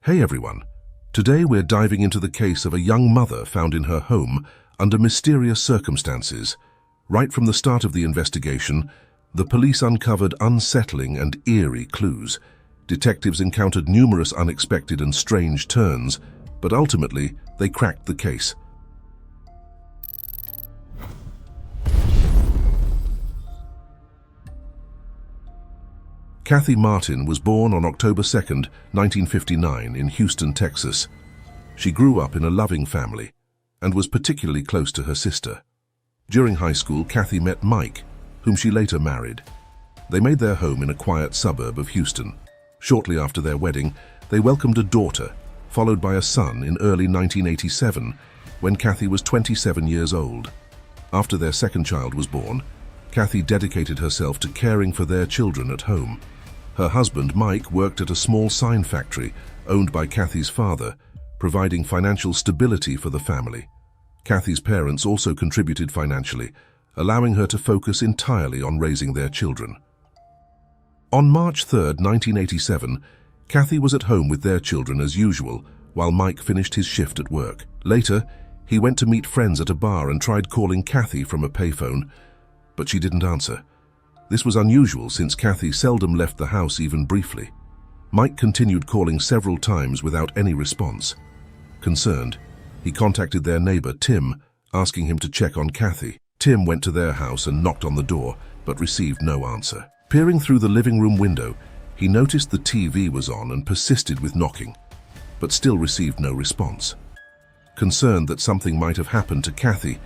Hey everyone, today we're diving into the case of a young mother found in her home under mysterious circumstances. Right from the start of the investigation, the police uncovered unsettling and eerie clues. Detectives encountered numerous unexpected and strange turns, but ultimately they cracked the case. Kathy Martin was born on October 2, 1959 in Houston, Texas. She grew up in a loving family and was particularly close to her sister. During high school, Kathy met Mike, whom she later married. They made their home in a quiet suburb of Houston. Shortly after their wedding, they welcomed a daughter, followed by a son in early 1987, when Kathy was 27 years old. After their second child was born, Kathy dedicated herself to caring for their children at home. Her husband, Mike, worked at a small sign factory owned by Kathy's father, providing financial stability for the family. Kathy's parents also contributed financially, allowing her to focus entirely on raising their children. On March 3, 1987, Kathy was at home with their children as usual, while Mike finished his shift at work. Later, he went to meet friends at a bar and tried calling Kathy from a payphone, but she didn't answer. This was unusual since Kathy seldom left the house even briefly. Mike continued calling several times without any response. Concerned, he contacted their neighbor, Tim, asking him to check on Kathy. Tim went to their house and knocked on the door, but received no answer. Peering through the living room window, he noticed the TV was on and persisted with knocking, but still received no response. Concerned that something might have happened to Kathy,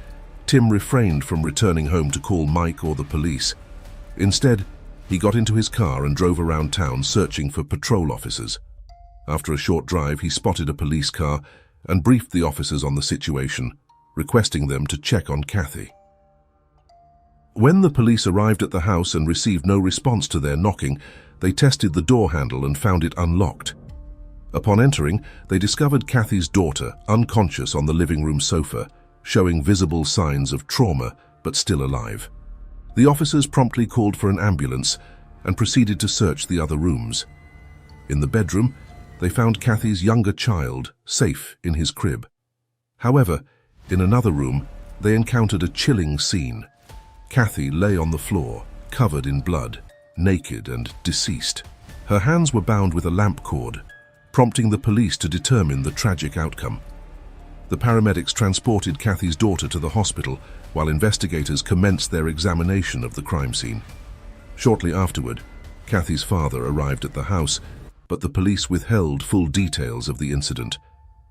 Tim refrained from returning home to call Mike or the police. Instead, he got into his car and drove around town searching for patrol officers. After a short drive, he spotted a police car and briefed the officers on the situation, requesting them to check on Kathy. When the police arrived at the house and received no response to their knocking, they tested the door handle and found it unlocked. Upon entering, they discovered Kathy's daughter unconscious on the living room sofa, showing visible signs of trauma but still alive. The officers promptly called for an ambulance and proceeded to search the other rooms. In the bedroom, they found Kathy's younger child safe in his crib. However, in another room, they encountered a chilling scene. Kathy lay on the floor, covered in blood, naked and deceased. Her hands were bound with a lamp cord, prompting the police to determine the tragic outcome. The paramedics transported Kathy's daughter to the hospital, while investigators commenced their examination of the crime scene. Shortly afterward, Kathy's father arrived at the house, but the police withheld full details of the incident.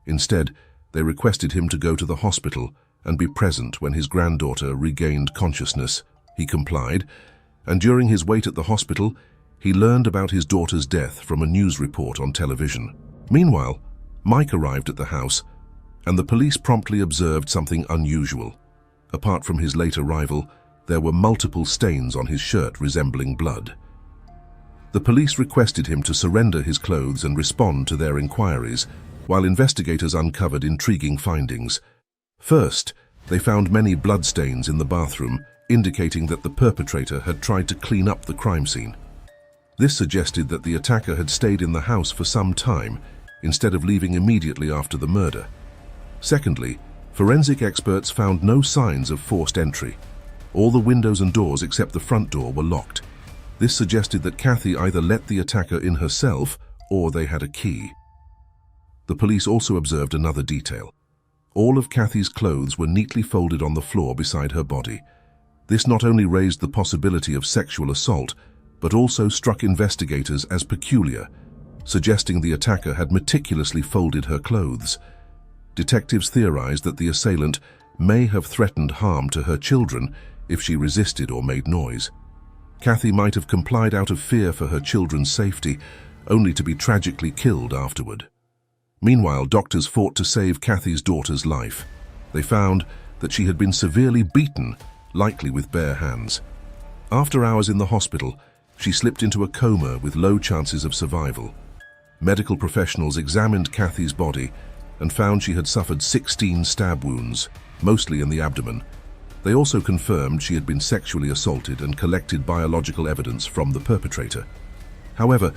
Instead, they requested him to go to the hospital and be present when his granddaughter regained consciousness. He complied, and during his wait at the hospital, he learned about his daughter's death from a news report on television. Meanwhile, Mike arrived at the house, and the police promptly observed something unusual. Apart from his late arrival, there were multiple stains on his shirt resembling blood. The police requested him to surrender his clothes and respond to their inquiries, while investigators uncovered intriguing findings. First, they found many bloodstains in the bathroom, indicating that the perpetrator had tried to clean up the crime scene. This suggested that the attacker had stayed in the house for some time, instead of leaving immediately after the murder. Secondly, forensic experts found no signs of forced entry. All the windows and doors except the front door were locked. This suggested that Kathy either let the attacker in herself or they had a key. The police also observed another detail. All of Kathy's clothes were neatly folded on the floor beside her body. This not only raised the possibility of sexual assault, but also struck investigators as peculiar, suggesting the attacker had meticulously folded her clothes. Detectives theorized that the assailant may have threatened harm to her children if she resisted or made noise. Kathy might have complied out of fear for her children's safety, only to be tragically killed afterward. Meanwhile, doctors fought to save Kathy's daughter's life. They found that she had been severely beaten, likely with bare hands. After hours in the hospital, she slipped into a coma with low chances of survival. Medical professionals examined Kathy's body and found she had suffered 16 stab wounds, mostly in the abdomen. They also confirmed she had been sexually assaulted and collected biological evidence from the perpetrator. However,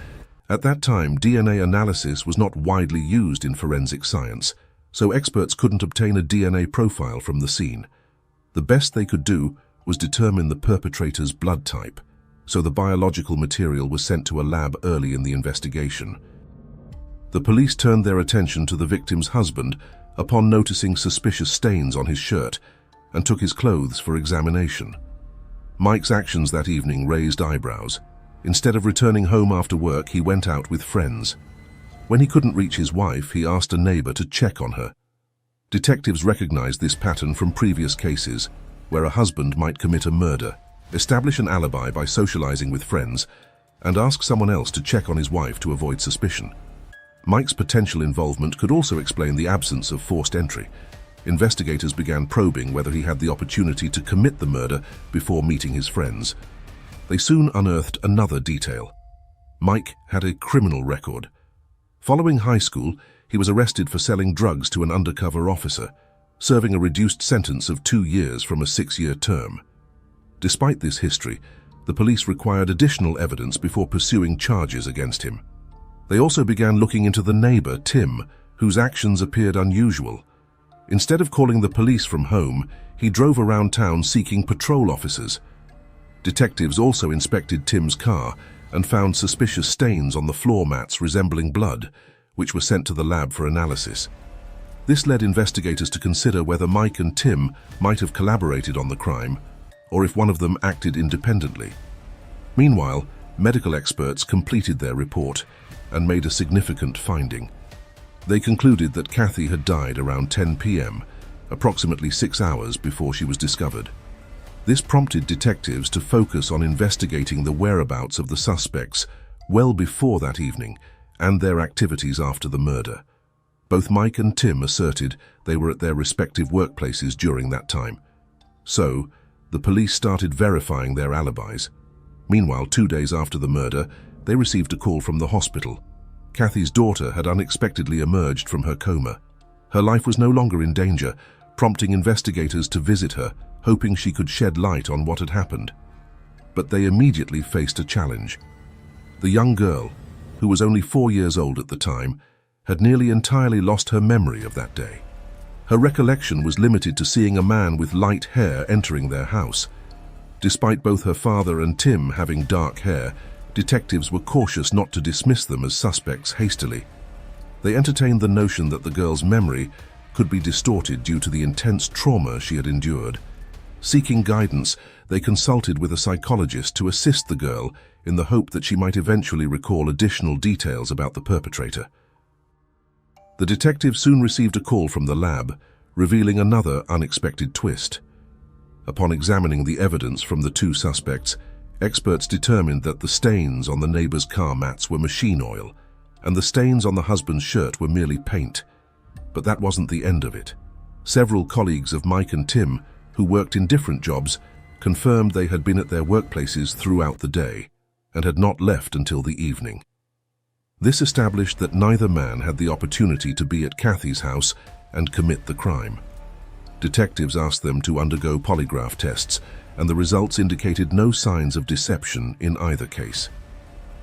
At that time, DNA analysis was not widely used in forensic science, so experts couldn't obtain a DNA profile from the scene. The best they could do was determine the perpetrator's blood type, so the biological material was sent to a lab early in the investigation. The police turned their attention to the victim's husband upon noticing suspicious stains on his shirt and took his clothes for examination. Mike's actions that evening raised eyebrows. Instead of returning home after work, he went out with friends. When he couldn't reach his wife, he asked a neighbor to check on her. Detectives recognized this pattern from previous cases, where a husband might commit a murder, establish an alibi by socializing with friends, and ask someone else to check on his wife to avoid suspicion. Mike's potential involvement could also explain the absence of forced entry. Investigators began probing whether he had the opportunity to commit the murder before meeting his friends. They soon unearthed another detail. Mike had a criminal record. Following high school, he was arrested for selling drugs to an undercover officer, serving a reduced sentence of 2 years from a 6-year term. Despite this history, the police required additional evidence before pursuing charges against him. They also began looking into the neighbor, Tim, whose actions appeared unusual. Instead of calling the police from home, he drove around town seeking patrol officers. Detectives also inspected Tim's car and found suspicious stains on the floor mats resembling blood, which were sent to the lab for analysis. This led investigators to consider whether Mike and Tim might have collaborated on the crime, or if one of them acted independently. Meanwhile, medical experts completed their report and made a significant finding. They concluded that Kathy had died around 10 p.m., approximately 6 hours before she was discovered. This prompted detectives to focus on investigating the whereabouts of the suspects well before that evening and their activities after the murder. Both Mike and Tim asserted they were at their respective workplaces during that time. So, the police started verifying their alibis. Meanwhile, 2 days after the murder, they received a call from the hospital. Kathy's daughter had unexpectedly emerged from her coma. Her life was no longer in danger, prompting investigators to visit her, hoping she could shed light on what had happened. But they immediately faced a challenge. The young girl, who was only 4 years old at the time, had nearly entirely lost her memory of that day. Her recollection was limited to seeing a man with light hair entering their house. Despite both her father and Tim having dark hair, detectives were cautious not to dismiss them as suspects hastily. They entertained the notion that the girl's memory could be distorted due to the intense trauma she had endured. Seeking guidance, they consulted with a psychologist to assist the girl in the hope that she might eventually recall additional details about the perpetrator. The detectives soon received a call from the lab, revealing another unexpected twist. Upon examining the evidence from the 2 suspects, experts determined that the stains on the neighbor's car mats were machine oil, and the stains on the husband's shirt were merely paint. But that wasn't the end of it. Several colleagues of Mike and Tim, who worked in different jobs, confirmed they had been at their workplaces throughout the day and had not left until the evening. This established that neither man had the opportunity to be at Kathy's house and commit the crime. Detectives asked them to undergo polygraph tests, and the results indicated no signs of deception in either case.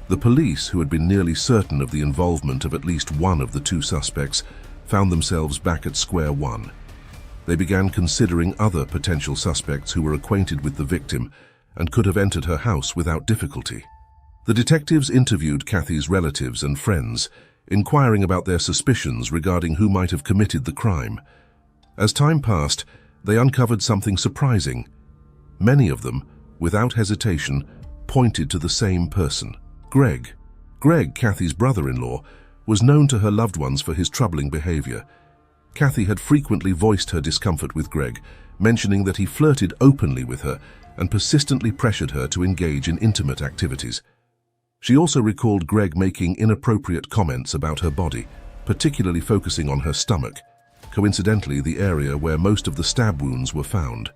The police, who had been nearly certain of the involvement of at least one of the 2 suspects, found themselves back at square one. They began considering other potential suspects who were acquainted with the victim and could have entered her house without difficulty. The detectives interviewed Kathy's relatives and friends, inquiring about their suspicions regarding who might have committed the crime. As time passed, they uncovered something surprising. Many of them, without hesitation, pointed to the same person, Greg. Greg, Kathy's brother-in-law, was known to her loved ones for his troubling behavior. Kathy had frequently voiced her discomfort with Greg, mentioning that he flirted openly with her and persistently pressured her to engage in intimate activities. She also recalled Greg making inappropriate comments about her body, particularly focusing on her stomach, coincidentally the area where most of the stab wounds were found.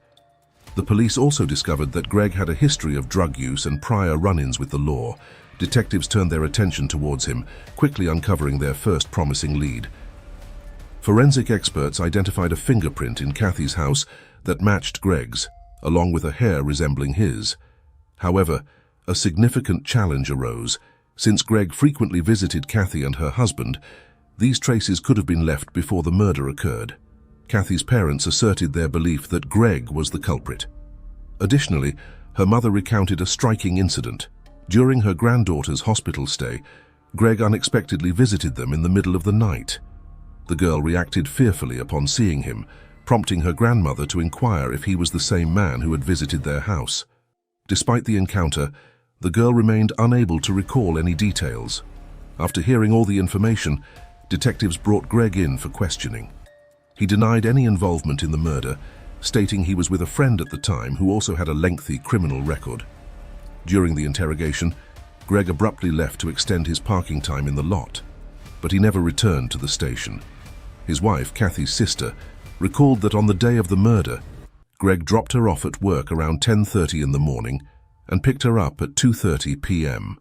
The police also discovered that Greg had a history of drug use and prior run-ins with the law. Detectives turned their attention towards him, quickly uncovering their first promising lead. Forensic experts identified a fingerprint in Kathy's house that matched Greg's, along with a hair resembling his. However, a significant challenge arose, Since Greg frequently visited Kathy and her husband, these traces could have been left before the murder occurred. Kathy's parents asserted their belief that Greg was the culprit. Additionally, her mother recounted a striking incident. During her granddaughter's hospital stay, Greg unexpectedly visited them in the middle of the night. The girl reacted fearfully upon seeing him, prompting her grandmother to inquire if he was the same man who had visited their house. Despite the encounter, the girl remained unable to recall any details. After hearing all the information, detectives brought Greg in for questioning. He denied any involvement in the murder, stating he was with a friend at the time who also had a lengthy criminal record. During the interrogation, Greg abruptly left to extend his parking time in the lot, but he never returned to the station. His wife, Kathy's sister, recalled that on the day of the murder, Greg dropped her off at work around 10:30 in the morning and picked her up at 2:30 p.m.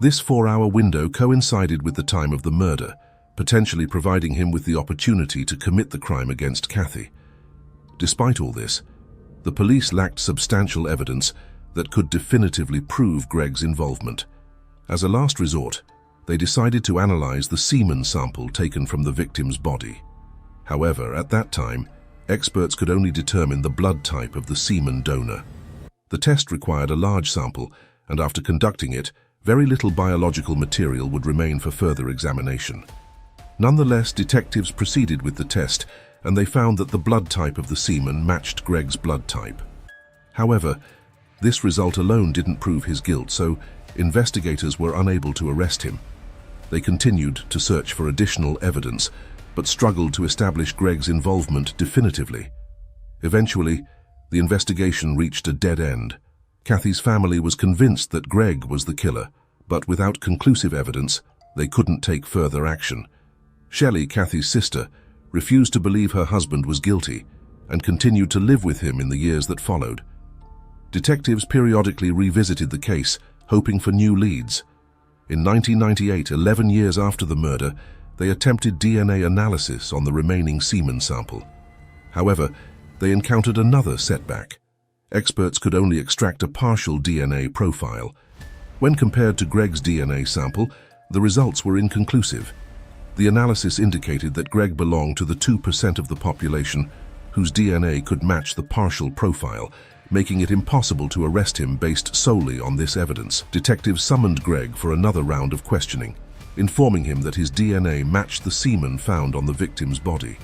This 4-hour window coincided with the time of the murder, potentially providing him with the opportunity to commit the crime against Kathy. Despite all this, the police lacked substantial evidence that could definitively prove Greg's involvement. As a last resort, they decided to analyze the semen sample taken from the victim's body. However, at that time, experts could only determine the blood type of the semen donor. The test required a large sample, and after conducting it, very little biological material would remain for further examination. Nonetheless, detectives proceeded with the test, and they found that the blood type of the semen matched Greg's blood type. However, this result alone didn't prove his guilt, so investigators were unable to arrest him. They continued to search for additional evidence, but struggled to establish Greg's involvement definitively. Eventually, the investigation reached a dead end. Kathy's family was convinced that Greg was the killer, but without conclusive evidence, they couldn't take further action. Shelley, Kathy's sister, refused to believe her husband was guilty and continued to live with him in the years that followed. Detectives periodically revisited the case, hoping for new leads. In 1998, 11 years after the murder, they attempted DNA analysis on the remaining semen sample. However, they encountered another setback. Experts could only extract a partial DNA profile. When compared to Greg's DNA sample, the results were inconclusive. The analysis indicated that Greg belonged to the 2% of the population whose DNA could match the partial profile, making it impossible to arrest him based solely on this evidence. Detectives summoned Greg for another round of questioning, informing him that his DNA matched the semen found on the victim's body.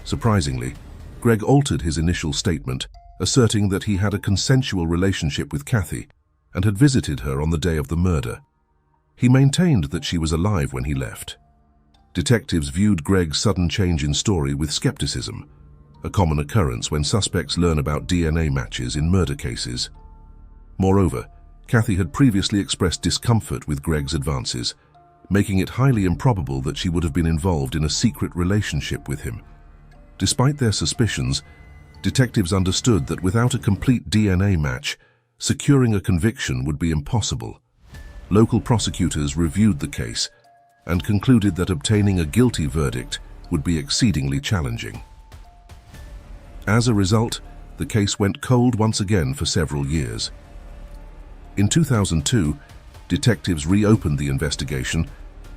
Surprisingly, Greg altered his initial statement, asserting that he had a consensual relationship with Kathy and had visited her on the day of the murder. He maintained that she was alive when he left. Detectives viewed Greg's sudden change in story with skepticism, a common occurrence when suspects learn about DNA matches in murder cases. Moreover, Kathy had previously expressed discomfort with Greg's advances, making it highly improbable that she would have been involved in a secret relationship with him. Despite their suspicions, detectives understood that without a complete DNA match, securing a conviction would be impossible. Local prosecutors reviewed the case and concluded that obtaining a guilty verdict would be exceedingly challenging. As a result, the case went cold once again for several years. In 2002, detectives reopened the investigation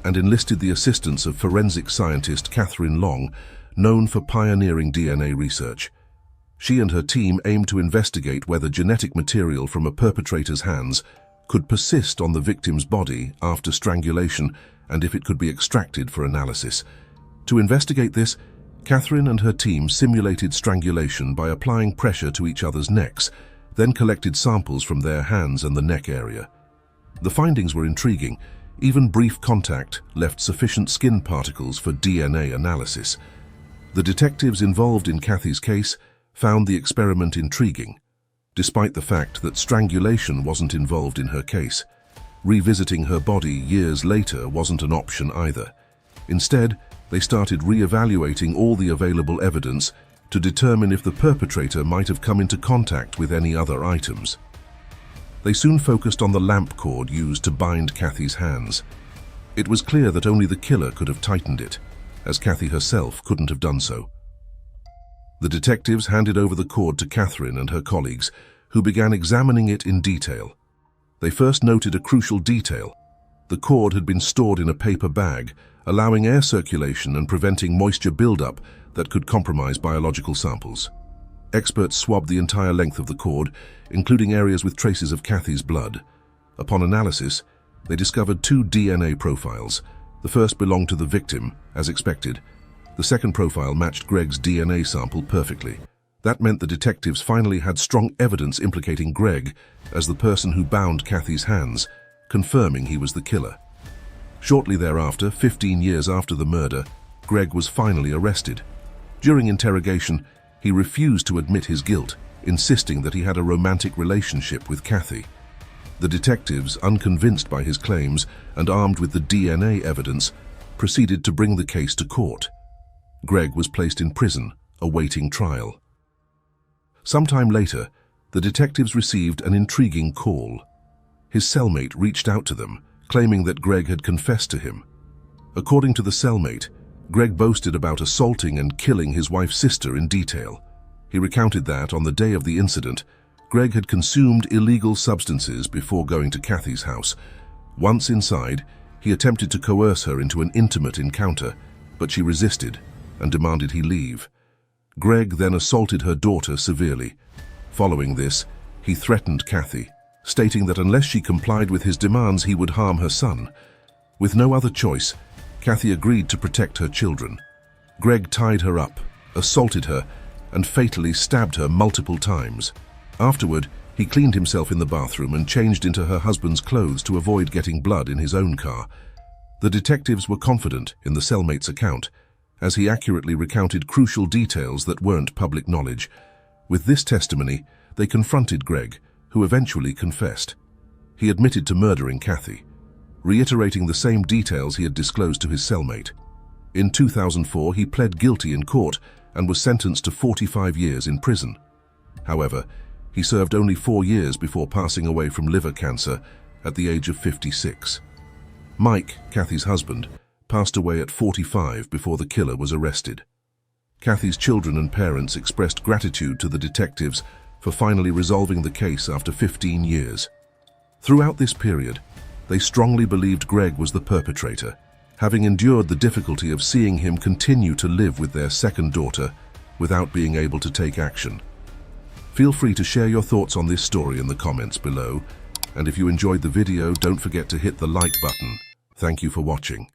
and enlisted the assistance of forensic scientist Catherine Long, known for pioneering DNA research. She and her team aimed to investigate whether genetic material from a perpetrator's hands could persist on the victim's body after strangulation and if it could be extracted for analysis. To investigate this, Catherine and her team simulated strangulation by applying pressure to each other's necks, then collected samples from their hands and the neck area. The findings were intriguing. Even brief contact left sufficient skin particles for DNA analysis. The detectives involved in Kathy's case found the experiment intriguing, despite the fact that strangulation wasn't involved in her case. Revisiting her body years later wasn't an option either. Instead, they started re-evaluating all the available evidence to determine if the perpetrator might have come into contact with any other items. They soon focused on the lamp cord used to bind Kathy's hands. It was clear that only the killer could have tightened it, as Kathy herself couldn't have done so. The detectives handed over the cord to Catherine and her colleagues, who began examining it in detail. They first noted a crucial detail: The cord had been stored in a paper bag, allowing air circulation and preventing moisture buildup that could compromise biological samples. Experts swabbed the entire length of the cord, including areas with traces of Kathy's blood. Upon analysis, they discovered 2 DNA profiles. The first belonged to the victim, as expected. The second profile matched Greg's DNA sample perfectly. That meant the detectives finally had strong evidence implicating Greg as the person who bound Kathy's hands, confirming he was the killer. Shortly thereafter, 15 years after the murder, Greg was finally arrested. During interrogation, he refused to admit his guilt, insisting that he had a romantic relationship with Kathy. The detectives, unconvinced by his claims and armed with the DNA evidence, proceeded to bring the case to court. Greg was placed in prison, awaiting trial. Sometime later, the detectives received an intriguing call. His cellmate reached out to them, claiming that Greg had confessed to him. According to the cellmate, Greg boasted about assaulting and killing his wife's sister in detail. He recounted that, on the day of the incident, Greg had consumed illegal substances before going to Kathy's house. Once inside, he attempted to coerce her into an intimate encounter, but she resisted and demanded he leave. Greg then assaulted her daughter severely. Following this, he threatened Kathy, stating that unless she complied with his demands, he would harm her son. With no other choice, Kathy agreed to protect her children. Greg tied her up, assaulted her, and fatally stabbed her multiple times. Afterward, he cleaned himself in the bathroom and changed into her husband's clothes to avoid getting blood in his own car. The detectives were confident in the cellmate's account, as he accurately recounted crucial details that weren't public knowledge. With this testimony, they confronted Greg, who eventually confessed. He admitted to murdering Kathy, reiterating the same details he had disclosed to his cellmate. In 2004, he pled guilty in court and was sentenced to 45 years in prison. However, he served only 4 years before passing away from liver cancer at the age of 56. Mike, Kathy's husband, passed away at 45 before the killer was arrested. Kathy's children and parents expressed gratitude to the detectives for finally resolving the case after 15 years. Throughout this period, they strongly believed Greg was the perpetrator, having endured the difficulty of seeing him continue to live with their second daughter without being able to take action. Feel free to share your thoughts on this story in the comments below, and if you enjoyed the video, don't forget to hit the like button. Thank you for watching.